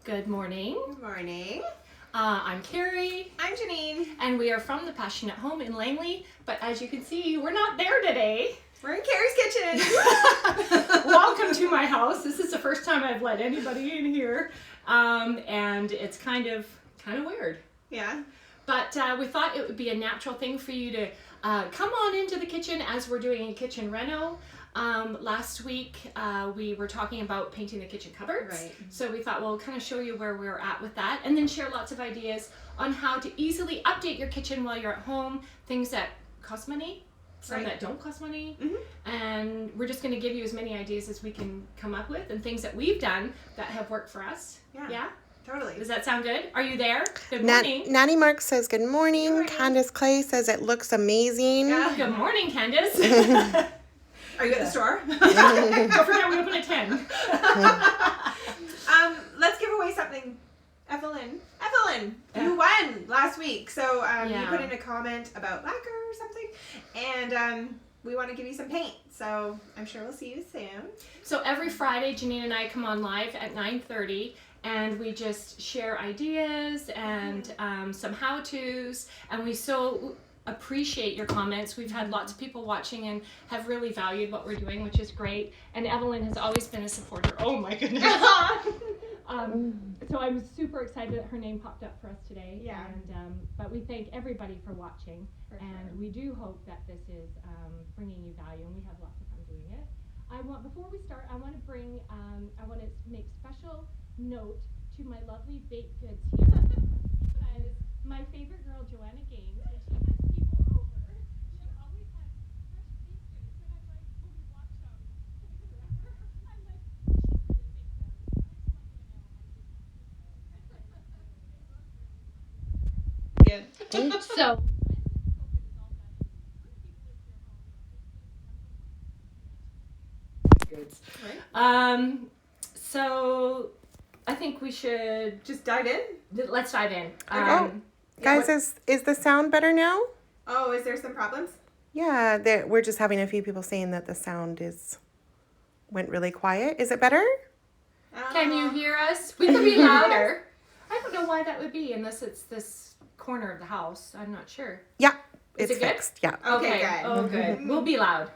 Good morning. Good morning. I'm Carrie. I'm Janine. And we are from the Passionate Home in Langley. But as you can see, we're not there today. We're in Carrie's kitchen. Welcome to my house. This is the first time I've let anybody in here. And it's kind of weird. Yeah. But we thought it would be a natural thing for you to come on into the kitchen as we're doing a kitchen reno. Last week we were talking about painting the kitchen cupboards. Right. So we thought we'll kind of show you where we're at with that and then share lots of ideas on how to easily update your kitchen while you're at home. Things that cost money, some that don't cost money. Mm-hmm. And we're just going to give you as many ideas as we can come up with and things that we've done that have worked for us. Yeah? Totally. Does that sound good? Are you there? Good morning. Natty Mark says good morning. Good morning. Candace Clay says it looks amazing. Yeah. Good morning, Candace. Are you at the store? Don't forget we open at 10. Let's give away something. Evelyn, you won last week. So you put in a comment about lacquer or something, and we want to give you some paint. So I'm sure we'll see you soon. So every Friday, Janine and I come on live at 9:30. And we just share ideas and some how-tos, and we so appreciate your comments. We've had lots of people watching and have really valued what we're doing, which is great. And Evelyn has always been a supporter. Oh my goodness. So I'm super excited that her name popped up for us today. Yeah. And but we thank everybody for watching, and we do hope that this is bringing you value, and we have lots of fun doing it. Before we start, I want to make special note to my lovely baked goods here. Because my favorite girl, Joanna Gaines, when she has people over, she always has fresh baked goods. And I'm like, when we watch them, I'm like, she really baked those. I just want you to know I did not. Good. So. Goods. Right. So I think we should just dive in. Let's dive in. Guys, is the sound better now? Oh, is there some problems? Yeah, we're just having a few people saying that the sound went really quiet. Is it better? Can you hear us? We could be louder. I don't know why that would be unless it's this corner of the house. I'm not sure. Yeah. Is it fixed. Good? Yeah. Okay, good. Oh, good. We'll be loud.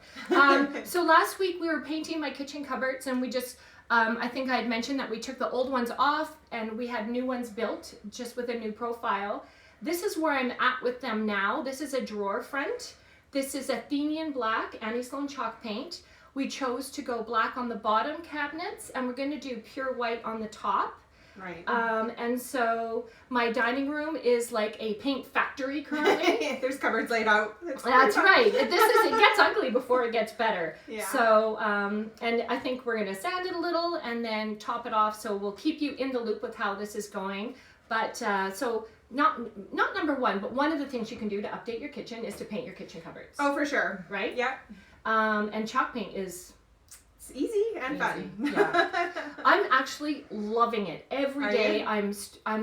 So last week we were painting my kitchen cupboards, and we just, I think I had mentioned that we took the old ones off and we had new ones built just with a new profile. This is where I'm at with them now. This is a drawer front. This is Athenian black, Annie Sloan chalk paint. We chose to go black on the bottom cabinets, and we're going to do pure white on the top. Right. And so my dining room is like a paint factory currently. There's cupboards laid out. That's right. It gets ugly before it gets better. Yeah. So, and I think we're going to sand it a little and then top it off. So we'll keep you in the loop with how this is going. But, so not number one, but one of the things you can do to update your kitchen is to paint your kitchen cupboards. Oh, for sure. Right? Yeah. And chalk paint is it's easy and fun. Yeah. I'm actually loving it. Every day I'm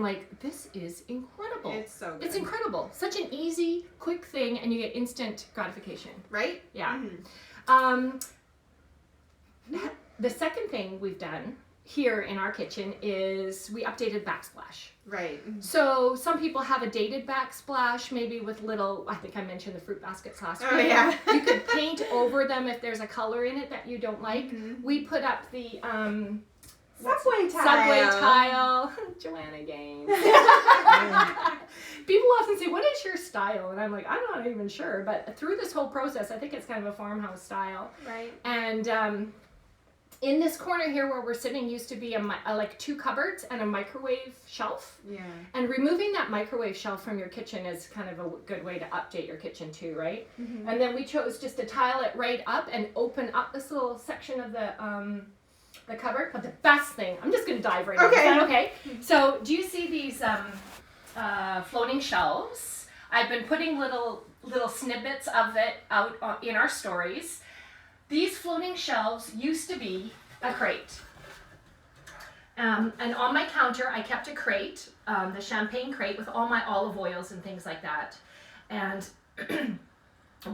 like, this is incredible. It's so good. It's incredible. Such an easy, quick thing, and you get instant gratification. Right? Yeah. The second thing we've done here in our kitchen is we updated backsplash. Right. So some people have a dated backsplash, maybe with little, I think I mentioned the fruit baskets last week. Oh, yeah. You could paint over them if there's a color in it that you don't like. Mm-hmm. We put up the Subway tile. Joanna Gaines. People often say, what is your style? And I'm like, I'm not even sure. But through this whole process, I think it's kind of a farmhouse style. Right. And in this corner here where we're sitting used to be like two cupboards and a microwave shelf. Yeah. And removing that microwave shelf from your kitchen is kind of a good way to update your kitchen too, right? Mm-hmm. And then we chose just to tile it right up and open up this little section of the cupboard. But the best thing, I'm just going to dive right in. Is that okay? So do you see these floating shelves? I've been putting little snippets of it out in our stories. These floating shelves used to be a crate. And on my counter, I kept a crate, the champagne crate with all my olive oils and things like that. And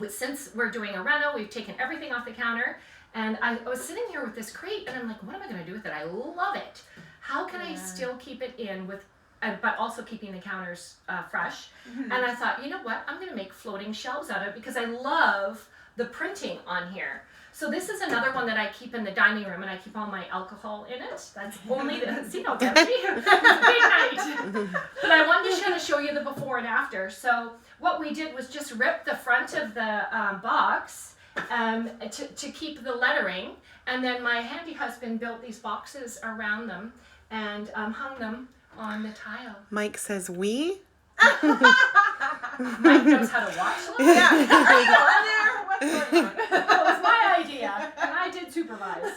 since we're doing a reno, we've taken everything off the counter. And I was sitting here with this crate, and I'm like, what am I going to do with it? I love it. how can I still keep it in with, but also keeping the counters fresh. And I thought, you know what, I'm going to make floating shelves out of it because I love the printing on here. So this is another one that I keep in the dining room, and I keep all my alcohol in it. That's only the, see how empty? It's a big night. But I wanted to show you the before and after. So what we did was just rip the front of the box to keep the lettering. And then my handy husband built these boxes around them and hung them on the tile. Mike says we. Mike knows how to watch them. Yeah. Are you on there? What's going on? That was my idea, and I did supervise.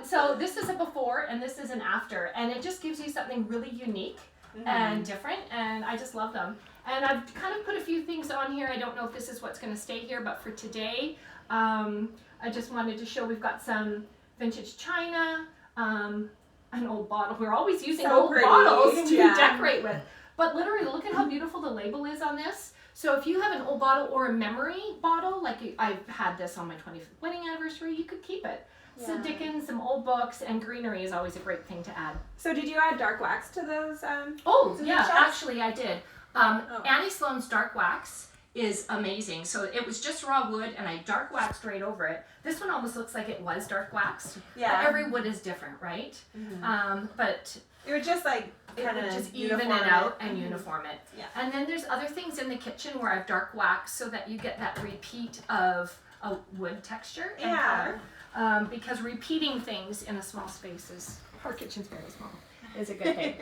So this is a before, and this is an after, and it just gives you something really unique and different, and I just love them. And I've kind of put a few things on here. I don't know if this is what's going to stay here, but for today, I just wanted to show we've got some vintage china, an old bottle. We're always using So old pretty. bottles to Yeah. decorate with. But literally, look at how beautiful the label is on this. So if you have an old bottle or a memory bottle, like I've had this on my 25th wedding anniversary, you could keep it. Some Dickens, some old books, and greenery is always a great thing to add. So did you add dark wax to those? Oh, to yeah, the shelves? actually I did. Annie Sloan's dark wax is amazing. So it was just raw wood, and I dark waxed right over it. This one almost looks like it was dark waxed. Yeah. But every wood is different, right? But It would just like it kind would of just even it out and uniform it. Yeah. And then there's other things in the kitchen where I've dark waxed so that you get that repeat of a wood texture and color. Because repeating things in a small space is, our kitchen's very small, is a good thing.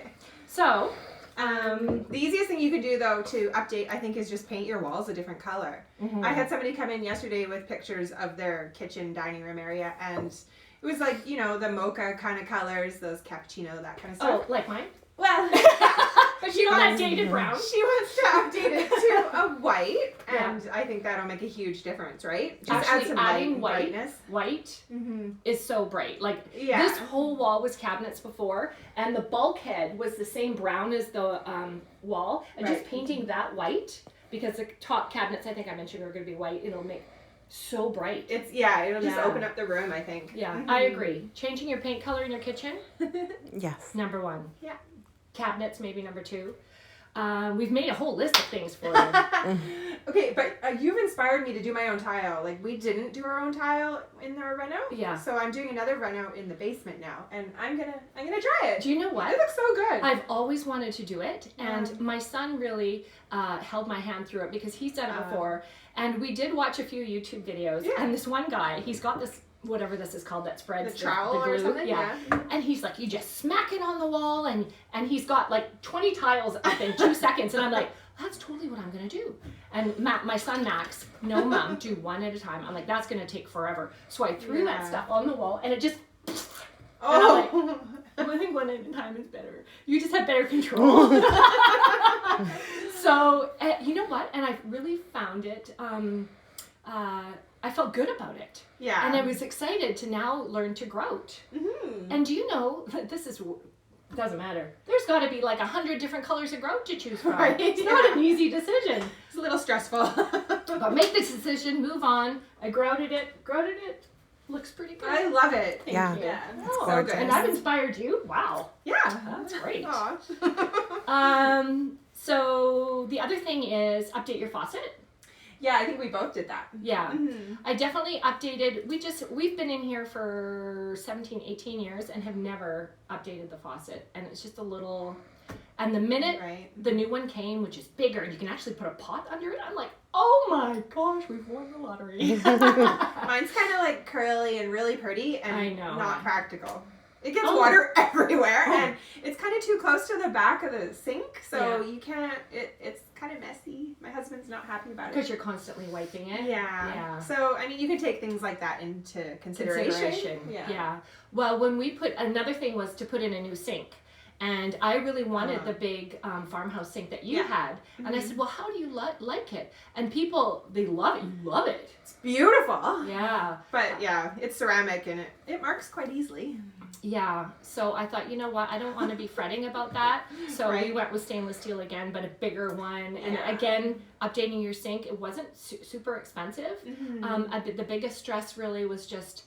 So, The easiest thing you could do though to update, I think, is just paint your walls a different color. I had somebody come in yesterday with pictures of their kitchen dining room area, and it was like, you know, the mocha kind of colors, those cappuccino, that kind of stuff. oh, like mine? Well, But she wants that dated brown. she wants to update it to a white, and I think that'll make a huge difference, right? Just add Actually, some light adding and white, brightness. white is so bright. Like Yeah. this whole wall was cabinets before, and the bulkhead was the same brown as the wall. And just Right. painting that white, because the top cabinets, I think I mentioned, are going to be white. It'll make so bright. It'll just Yeah. open up the room, I think. Yeah, I agree. Changing your paint color in your kitchen, Yes. number one. Yeah. Cabinets, maybe number two. We've made a whole list of things for you. Okay, but you've inspired me to do my own tile. Like, we didn't do our own tile in our reno. Yeah. So I'm doing another reno in the basement now, and I'm gonna try it. Do you know what? It looks so good. I've always wanted to do it, and my son really held my hand through it because he's done it before. And we did watch a few YouTube videos, and this one guy, he's got this, whatever this is called, that spreads The trowel the glue. or something? Yeah. And he's like, you just smack it on the wall, and he's got like 20 tiles up in 2 seconds, and I'm like, that's totally what I'm gonna do. And my son Max, no mom, do one at a time. I'm like, that's gonna take forever. So I threw that stuff on the wall, and it just, Oh. I think one at a time is better. You just have better control. So, you know what? And I really found it, I felt good about it. Yeah. And I was excited to now learn to grout. And do you know, doesn't matter. There's got to be like 100 different colors of grout to choose from. Right, It's not an easy decision. It's a little stressful. But make the decision, move on. I grouted it. Looks pretty good. I love it. Thank Yeah. you. Yeah. Oh, So gorgeous. good. and I've inspired you? Wow. Yeah. That's great. Aw. So the other thing is update your faucet. Yeah, I think we both did that. Yeah. I definitely updated. We've been in here for 17, 18 years and have never updated the faucet. And it's just a little, and the minute the new one came, which is bigger, and you can actually put a pot under it, I'm like, oh my gosh, we've won the lottery. Mine's kind of like curly and really pretty and I know. not practical. It gets water everywhere, and it's kind of too close to the back of the sink, so you can't, it's kind of messy. My husband's not happy about it. Because you're constantly wiping it. Yeah. So, I mean, you can take things like that into consideration. Yeah. Well, when we another thing was to put in a new sink. And I really wanted the big farmhouse sink that you had. And I said, well, how do you like it? And people, they love it. You love it. It's beautiful. Yeah. But yeah, it's ceramic and it marks quite easily. Yeah. So I thought, you know what? I don't want to be fretting about that. So we went with stainless steel again, but a bigger one. And again, updating your sink, it wasn't super expensive. The biggest stress really was just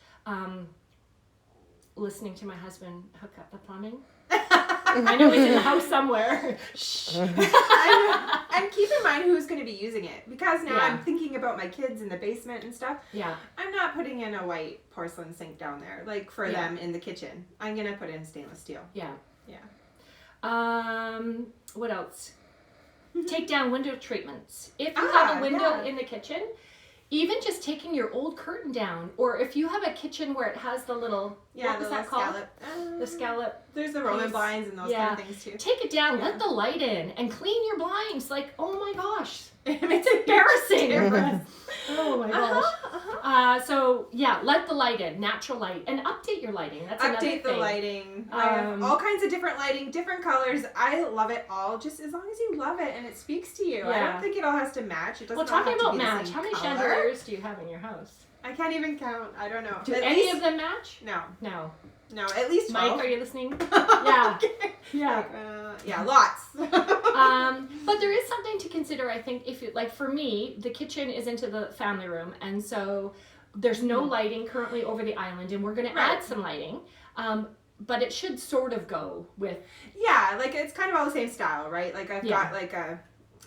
listening to my husband hook up the plumbing. I know he's in the house somewhere. Shh. And keep in mind who's going to be using it, because now Yeah. I'm thinking about my kids in the basement and stuff. Yeah. I'm not putting in a white porcelain sink down there, like for Yeah. them in the kitchen. I'm going to put in stainless steel. Yeah. Yeah. What else? Take down window treatments. If you have a window in the kitchen, even just taking your old curtain down, or if you have a kitchen where it has the little, what was that called? Scallop. The scallop. There's the Roman blinds and those kind of things too. Take it down, let the light in, and clean your blinds. Like, oh my gosh, it's embarrassing. Oh my gosh. So yeah, let the light in, natural light, and update your lighting. That's another thing. Update the lighting. I have all kinds of different lighting, different colors. I love it all, just as long as you love it and it speaks to you. I don't think it all has to match. It doesn't. Well, talking all have to about be the match, same how many color. chandeliers do you have in your house? I can't even count. I don't know. Do At any least, of them match? No. No. No, at least 12. Mike, are you listening? Yeah. Yeah. Yeah, lots. But there is something to consider, I think, if you, like for me, the kitchen is into the family room, and so there's no lighting currently over the island, and we're going to add some lighting. But it should sort of go with... Yeah, like it's kind of all the same style, right? Like I've got like a,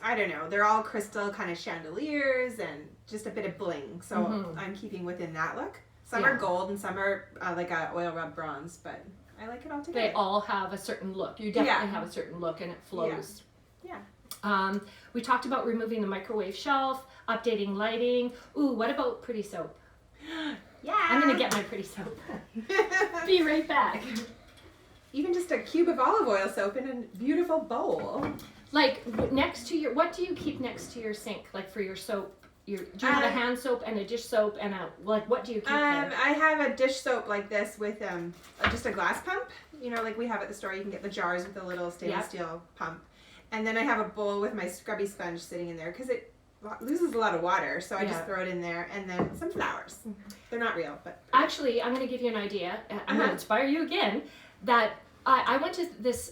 I don't know, they're all crystal kind of chandeliers and just a bit of bling. So I'm keeping within that look. Some are gold and some are like a oil rub bronze, but I like it all together. They all have a certain look. You definitely have a certain look, and it flows. Yeah. We talked about removing the microwave shelf, updating lighting. Ooh, what about pretty soap? Yeah. I'm going to get my pretty soap. Be right back. Even just a cube of olive oil soap in a beautiful bowl. Like next to your, what do you keep next to your sink? Like for your soap? Do you have a hand soap and a dish soap and a, like, what do you keep there? I have a dish soap like this with just a glass pump. You know, like we have at the store, you can get the jars with a little stainless steel pump. And then I have a bowl with my scrubby sponge sitting in there because it loses a lot of water. So I just throw it in there, and then some flowers. They're not real, but... Actually, I'm going to give you an idea. I'm going to inspire you again. That I went to this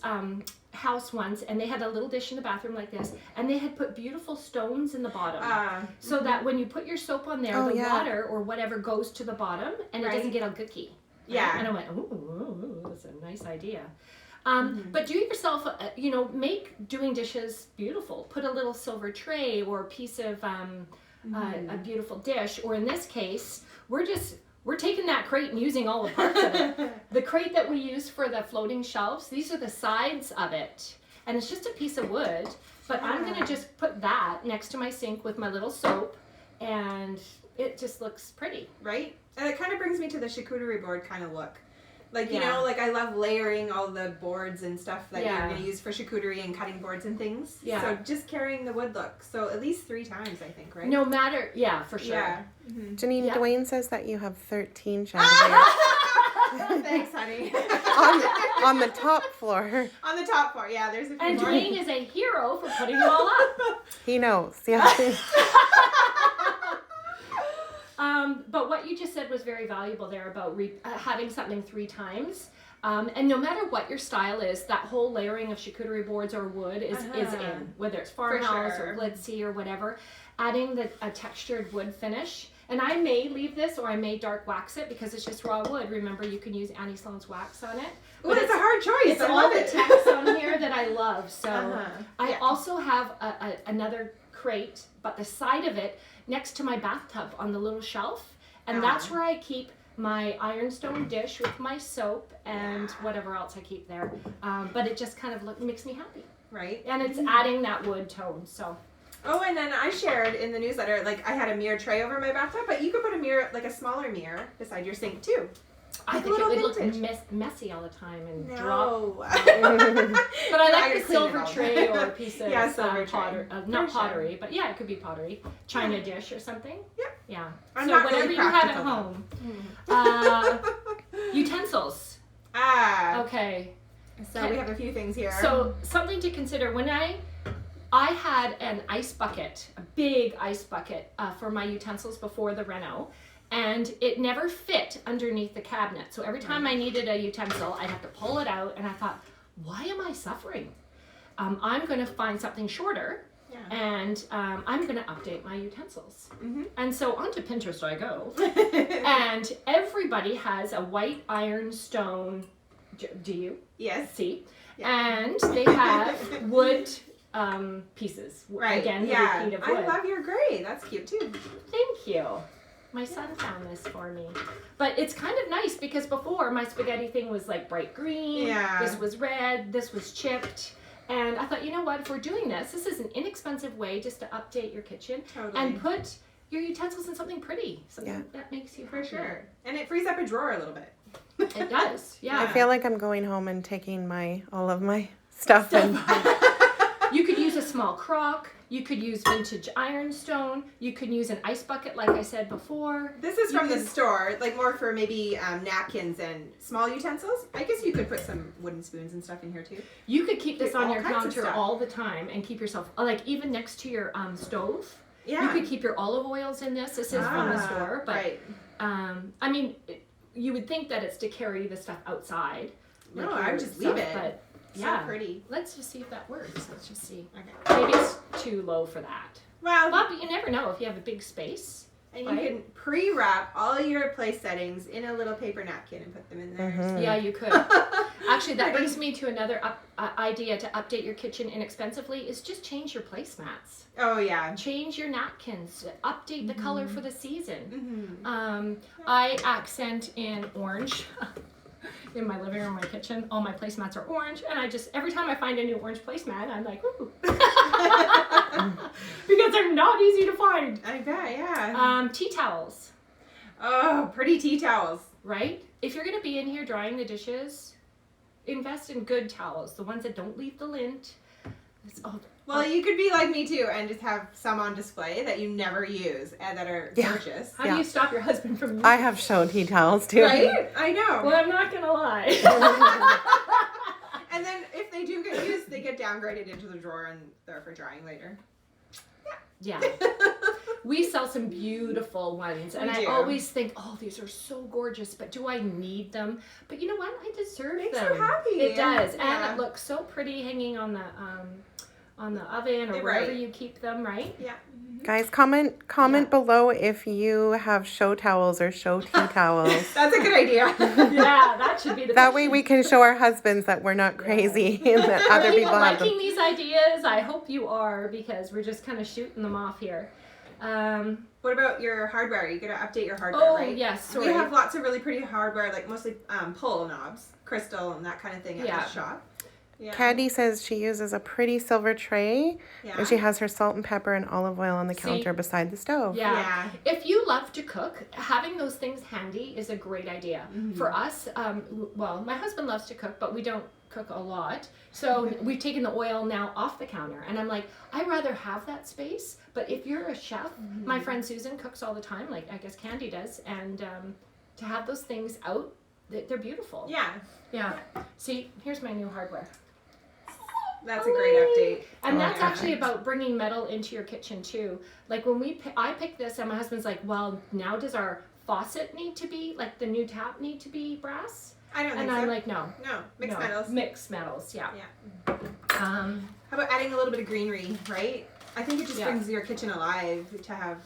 house once, and they had a little dish in the bathroom like this, and they had put beautiful stones in the bottom, so that when you put your soap on there, the water or whatever goes to the bottom, and it doesn't get all gooky. Yeah. And I went, ooh, that's a nice idea. But do yourself, make doing dishes beautiful. Put a little silver tray or a piece of a beautiful dish, or in this case, we're taking that crate and using all the parts of it. The crate that we use for the floating shelves, these are the sides of it. And it's just a piece of wood, but I'm going to just put that next to my sink with my little soap, and it just looks pretty. Right? And it kind of brings me to the charcuterie board kind of look. Like, you know, like I love layering all the boards and stuff that you're going to use for charcuterie and cutting boards and things. Yeah. So just carrying the wood look. So at least 3 times, I think, right? No matter, for sure. Yeah. Janine, Dwayne says that you have 13 chandeliers. Thanks, honey. on the top floor. On the top floor, yeah. There's a few And more. Dwayne is a hero for putting them all up. He knows. Yeah. But what you just said was very valuable there about having something 3 times. And no matter what your style is, that whole layering of charcuterie boards or wood is in. Whether it's farmhouse or glitzy or whatever. Adding a textured wood finish. And I may leave this or I may dark wax it because it's just raw wood. Remember, you can use Annie Sloan's wax on it. Ooh, it's a hard choice. It's I all love the it. text on here that I love. So I also have another crate, but the side of it next to my bathtub on the little shelf. And that's where I keep my ironstone dish with my soap and whatever else I keep there. But it just kind of makes me happy. Right. And it's adding that wood tone, so. Oh, and then I shared in the newsletter, like I had a mirror tray over my bathtub, but you could put a mirror, like a smaller mirror, beside your sink too. I think it would look messy all the time and drop. But I like the silver tray or a piece of pottery, not pottery, but it could be pottery, china dish or something. Yep. Yeah. I'm so not whatever really you have at practical, home. Utensils. Okay. So we have a few things here. So something to consider when I had an ice bucket, a big ice bucket for my utensils before the reno, and it never fit underneath the cabinet. So every time I needed a utensil, I'd have to pull it out, and I thought, why am I suffering? I'm going to find something shorter Yeah. And I'm going to update my utensils. Mm-hmm. And so onto Pinterest I go. And everybody has a white ironstone. Do you? Yes. See? Yeah. And they have wood pieces. Right. Again, the yeah. repeat of wood. I love your gray. That's cute too. Thank you. My son found this for me. But it's kind of nice because before my spaghetti thing was like bright green. Yeah. This was red. This was chipped. And I thought, you know what? If we're doing this is an inexpensive way just to update your kitchen Totally. and put your utensils in something pretty. Something that makes you For happy. sure. And it frees up a drawer a little bit. It does. Yeah. I feel like I'm going home and taking all of my stuff and You could use a small crock. You could use vintage ironstone. You could use an ice bucket, like I said before. This is from the store, like more for maybe napkins and small utensils. I guess you could put some wooden spoons and stuff in here too. You could keep this on All your kinds of counter stuff. all the time and keep yourself, like even next to your stove. Yeah. You could keep your olive oils in this. This is from the store, but right. I mean, you would think that it's to carry the stuff outside. No, like I your would just stuff, leave it. But So yeah, pretty. let's just see if that works. Let's just see. Okay. Maybe it's too low for that. Well, But you never know if you have a big space. and you right? can pre-wrap all your place settings in a little paper napkin and put them in there. Mhm. Yeah, you could. Actually, that brings me to another idea to update your kitchen inexpensively is just change your placemats. Oh yeah. Change your napkins. Update the color for the season. Mm-hmm. I accent in orange in my living room, my kitchen. All my placemats are orange, and I just every time I find a new orange placemat, I'm like, ooh, because they're not easy to find. I bet, yeah. Tea towels, Oh, pretty tea towels. right? If you're gonna be in here drying the dishes, invest in good towels, the ones that don't leave the lint. Well, you could be like me too and just have some on display that you never use and that are Yeah. gorgeous. How do you stop your husband from using? I have shown tea towels too. Right? I know. Well, I'm not gonna lie. And then if they do get used, they get downgraded into the drawer and they're for drying later. Yeah. We sell some beautiful ones, and We I do. always think, oh, these are so gorgeous, but do I need them? But you know what? I deserve Makes them. you happy. It does, Yeah. and it looks so pretty hanging on the oven or wherever Right. you keep them, right? Yeah. Guys, comment below if you have show towels or show tea towels. That's a good idea. Yeah, that should be the. That way we can show our husbands that we're not crazy and that other Are you people have liking them. these ideas? I hope you are, because we're just kind of shooting them off here. What about your hardware? You gotta update your hardware, Oh, right? yes, sorry. We have lots of really pretty hardware, like mostly pull knobs, crystal, and that kind of thing at Yeah. the shop. Yeah. Candy says she uses a pretty silver tray Yeah. and she has her salt and pepper and olive oil on the See? counter beside the stove. Yeah. Yeah. If you love to cook, having those things handy is a great idea. For us, well, my husband loves to cook, but we don't cook a lot. So we've taken the oil now off the counter. And I'm like, I'd rather have that space. But if you're a chef, my friend Susan cooks all the time, like I guess Candy does. And to have those things out, they're beautiful. Yeah. Yeah. See, here's my new hardware. That's a great update. And Oh, that's yeah. actually about bringing metal into your kitchen too. Like when I picked this, and my husband's like, "Well, now does our faucet need to be like the new tap need to be brass?" I don't think And so. I'm like, "No, no, mixed no. metals. Mixed metals, yeah." Yeah. Um, How about adding a little bit of greenery, right? I think it just Yeah. brings your kitchen alive to have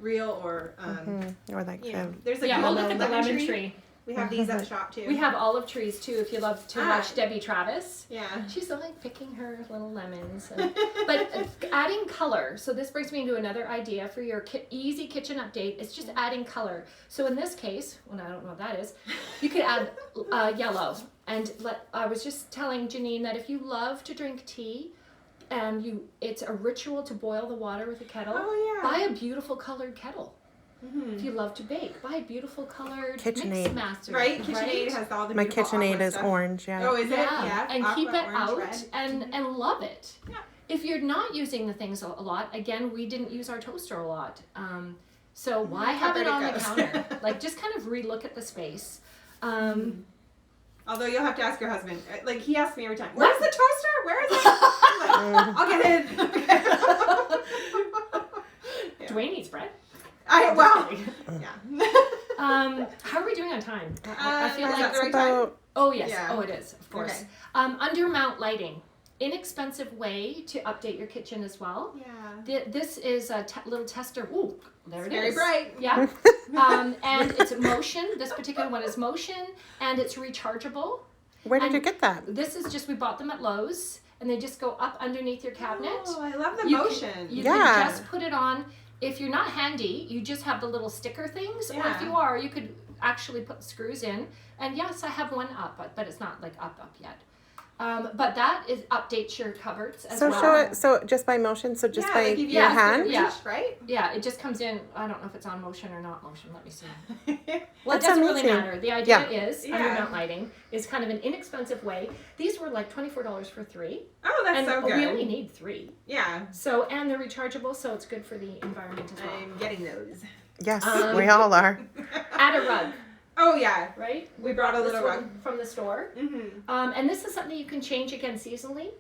real or Or like you know, the there's a yeah. cool Oh, look at the lemon lemon tree. tree. We have these at the shop too. We have olive trees too. If you love to watch Debbie Travis, Yeah. she's like picking her little lemons. But adding color. So this brings me to another idea for your easy kitchen update. It's just adding color. So in this case, well, I don't know what that is. You could add yellow. And I was just telling Janine that if you love to drink tea, and it's a ritual to boil the water with a kettle. Oh, yeah. Buy a beautiful colored kettle. If you love to bake, buy a beautiful colored KitchenAid. Mixmaster. Right? KitchenAid has all the my beautiful KitchenAid aqua is stuff. orange, yeah. Oh, is it? Yeah, Yeah. and Aqua, keep it orange, out red. and love it. Yeah. If you're not using the things a lot, again, we didn't use our toaster a lot. So why have it better on it the goes. counter? Like, just kind of relook at the space. Although you'll have to ask your husband. Like he asks me every time, "Where's the toaster? Where is it?" I'm like, "I'll get it." Yeah. Dwayne eats bread. Well, Just kidding. yeah. How are we doing on time? I feel is like that the right About oh yes, Yeah. oh it is, of course. Okay. Undermount lighting. inexpensive way to update your kitchen as well. Yeah. This is a little tester. Ooh, there it is. Very bright. Yeah. And it's motion. This particular one is motion, and it's rechargeable. Where did you get that? This is just, we bought them at Lowe's, and they just go up underneath your cabinet. Oh, I love the You motion. You can just put it on. If you're not handy, you just have the little sticker things. Or if you are, you could actually put the screws in. And yes, I have one up, but it's not like up yet. But that updates your cupboards as well. Show it. So just by motion. So just by like your hand. Yeah. Right. Yeah, it just comes in. I don't know if it's on motion or not motion. Let me see. Well, it That's doesn't really amazing. matter. The idea is undermount lighting is kind of an inexpensive way. These were like $24 for 3. Oh, that's and so good. we only need 3. Yeah. So, and they're rechargeable, so it's good for the environment as well. I'm getting those. Yes, we all are. Add a rug. Oh yeah. Right? We brought a this little one rug from the store. Mm-hmm. And this is something you can change again seasonally.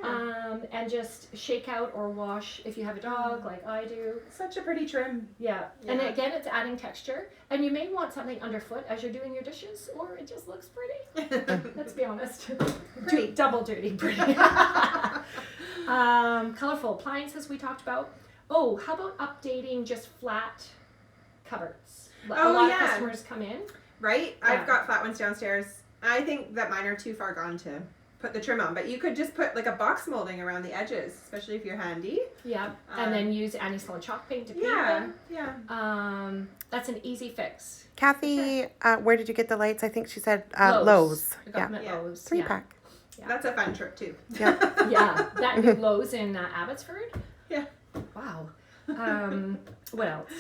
And just shake out or wash if you have a dog like I do. Such a pretty trim. Yeah. And again, it's adding texture. And you may want something underfoot as you're doing your dishes, or it just looks pretty. Let's be honest. Pretty. Double duty pretty. Colorful appliances we talked about. Oh, how about updating just flat cupboards? A lot of customers come in. Right? Yeah. I've got flat ones downstairs. I think that mine are too far gone to put the trim on, but you could just put like a box molding around the edges, especially if you're handy. Yeah, and then use anti-slip chalk paint to paint them. Yeah. That's an easy fix. Kathy, where did you get the lights? I think she said Lowe's. Lowe's. I got them at Lowe's. 3-pack. Yeah. That's a fun trip too. Yeah. Yeah, that new Lowe's in Abbotsford. Yeah. Wow. What else?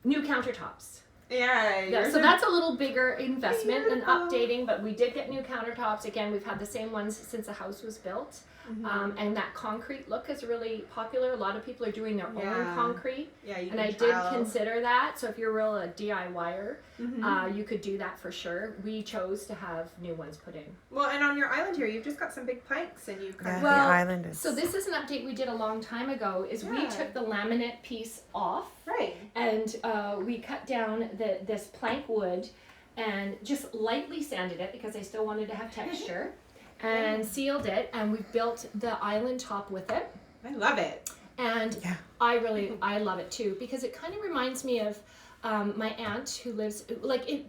New countertops. Yeah. So that's a little bigger investment in updating, but we did get new countertops. Again, we've had the same ones since the house was built. And that concrete look is really popular. A lot of people are doing their own concrete. Yeah, you and I did consider that. So if you're a DIYer, you could do that for sure. We chose to have new ones put in. Well, and on your island here, you've just got some big planks, and you kind the island is. So this is an update we did a long time ago. Is we took the laminate piece off, right, and we cut down this plank wood, and just lightly sanded it because I still wanted to have texture. And sealed it, and we built the island top with it. I love it. And I love it too, because it kind of reminds me of my aunt who lives,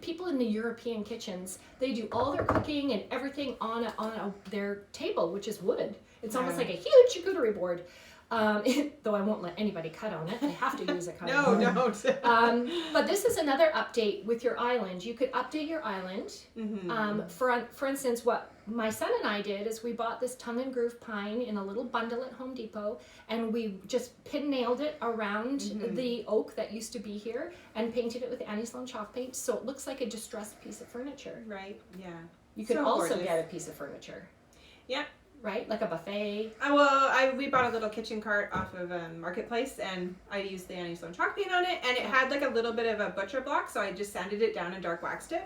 people in the European kitchens, they do all their cooking and everything on their table, which is wood. It's almost like a huge charcuterie board. Though I won't let anybody cut on it. I have to use a cutting board. No, don't. But this is another update with your island. You could update your island. For instance, what my son and I did is we bought this tongue and groove pine in a little bundle at Home Depot, and we just pin nailed it around the oak that used to be here and painted it with anti-slip chalk paint, so it looks like a distressed piece of furniture. Right. Yeah. You could So also gorgeous. get a piece of furniture. Yeah. Right, like a buffet. We bought a little kitchen cart off of Marketplace, and I used the anti-slip chalk paint on it, and it had like a little bit of a butcher block, so I just sanded it down and dark waxed it.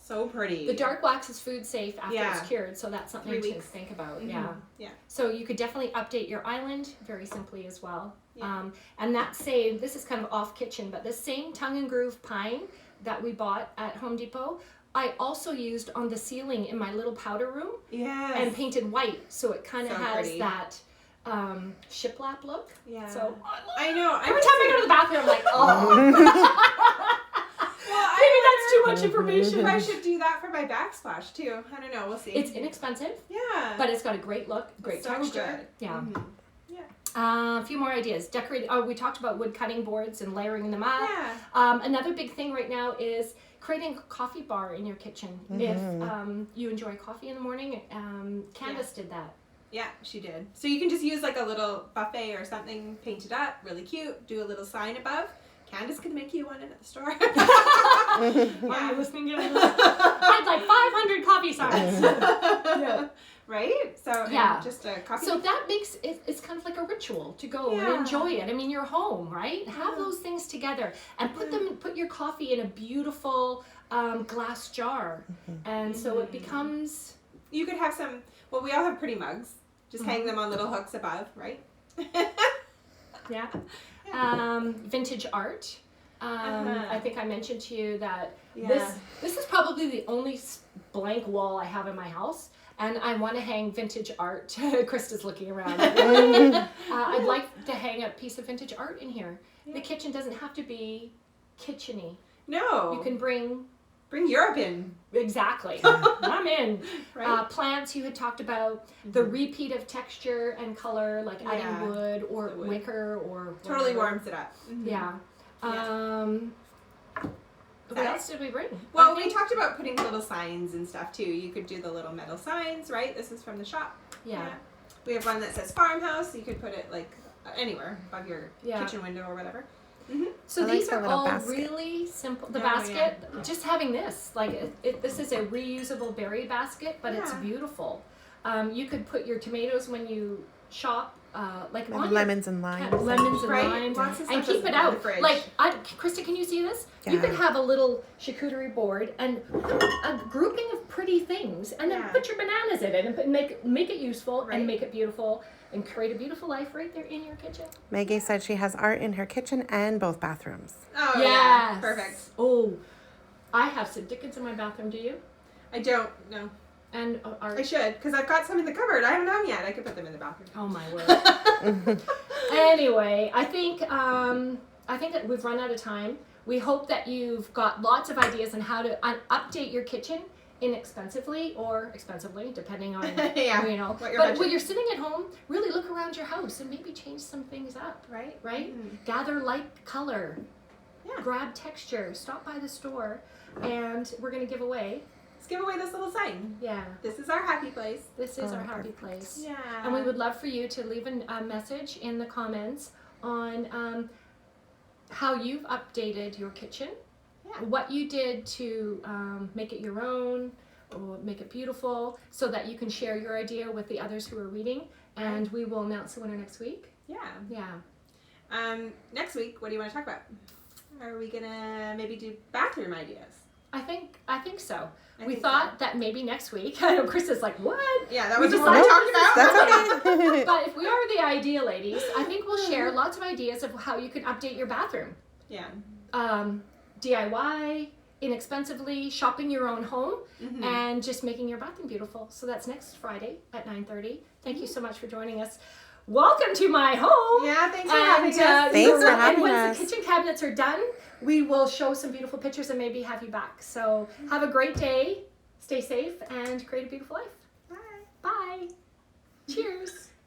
So pretty. The dark wax is food safe after it's cured, so that's something 3 to weeks. think about. Yeah. So you could definitely update your island very simply as well. Yeah. And that same, this is kind of off kitchen, but the same tongue and groove pine that we bought at Home Depot, I also used on the ceiling in my little powder room. Yes. And painted white, so it kind of So has pretty. that shiplap look. Yeah. So I know. every time I go to the bathroom, I'm like, oh. Well, Maybe that's too much information. I should do that for my backsplash too. I don't know. We'll see. It's inexpensive, yeah, but it's got a great look, great so texture. good. Yeah. Yeah. A few more ideas. Decorating. Oh, we talked about wood cutting boards and layering them up. Yeah. Another big thing right now is creating a coffee bar in your kitchen. If you enjoy coffee in the morning, Candace did that. Yeah, she did. So you can just use like a little buffet or something painted up, really cute. Do a little sign above. Candace could make you one at the store. Are you listening to it? I'd like 500 coffee signs. Yeah. Right? So just a coffee. So that makes it's kind of like a ritual to go and enjoy it. I mean, you're home, right? Have those things together and put your coffee in a beautiful glass jar, and so it becomes. You could have some. Well, we all have pretty mugs. Just hang them on little hooks above, right? Yeah. Vintage art. I think I mentioned to you that this is probably the only blank wall I have in my house, and I want to hang vintage art. Krista's looking around. I'd like to hang a piece of vintage art in here. Yeah. The kitchen doesn't have to be kitcheny. No. You can bring Europe in. Exactly. I'm in. Right? Plants you had talked about, the repeat of texture and color, like adding wood or wicker or totally whatever. warms it up. Mm-hmm. Yeah. What else did we bring? Well, we talked about putting little signs and stuff too. You could do the little metal signs, right? This is from the shop. Yeah. We have one that says farmhouse. You could put it like anywhere above your kitchen window or whatever. Mm-hmm. So I these like are little all basket. really simple. The basket, just having this, like this is a reusable berry basket, but it's beautiful. You could put your tomatoes when you shop, like on lemons and limes. Lemons and limes, and keep it out. Like, Krista, can you see this? Yeah. You could have a little charcuterie board and a grouping of pretty things, and then put your bananas in it and make it useful and make it beautiful. And create a beautiful life right there in your kitchen. Maggie said she has art in her kitchen and both bathrooms. Oh, yes. Yeah. Perfect. Oh, I have some Dickens in my bathroom. Do you? I don't, no. And art. I should, because I've got some in the cupboard. I haven't done yet. I could put them in the bathroom. Oh, my word. Anyway, I think that we've run out of time. We hope that you've got lots of ideas on how to update your kitchen inexpensively or expensively, depending on you know. But when you're sitting at home, really look around your house and maybe change some things up. Right? Mm-hmm. Gather light color. Yeah. Grab texture. Stop by the store, and we're gonna give away. Let's give away this little sign. Yeah. This is our happy place. This is our happy place. Yeah. And we would love for you to leave a message in the comments on how you've updated your kitchen. What you did to make it your own or make it beautiful so that you can share your idea with the others who are reading, and we will announce the winner next week. Next week, what do you want to talk about? Are we gonna maybe do bathroom ideas? I think so. We thought that maybe next week. I know Chris is like, what? Yeah, that was what we talked about. That's okay. But if we are the idea ladies, I think we'll share lots of ideas of how you can update your bathroom. Yeah. DIY, inexpensively, shopping your own home, and just making your bathroom beautiful. So that's next Friday at 9:30. Thank you so much for joining us. Welcome to my home. Yeah, thanks for having us. Thanks for having us. Once the kitchen cabinets are done, we will show some beautiful pictures and maybe have you back. So have a great day, stay safe, and create a beautiful life. Bye. Bye. Cheers.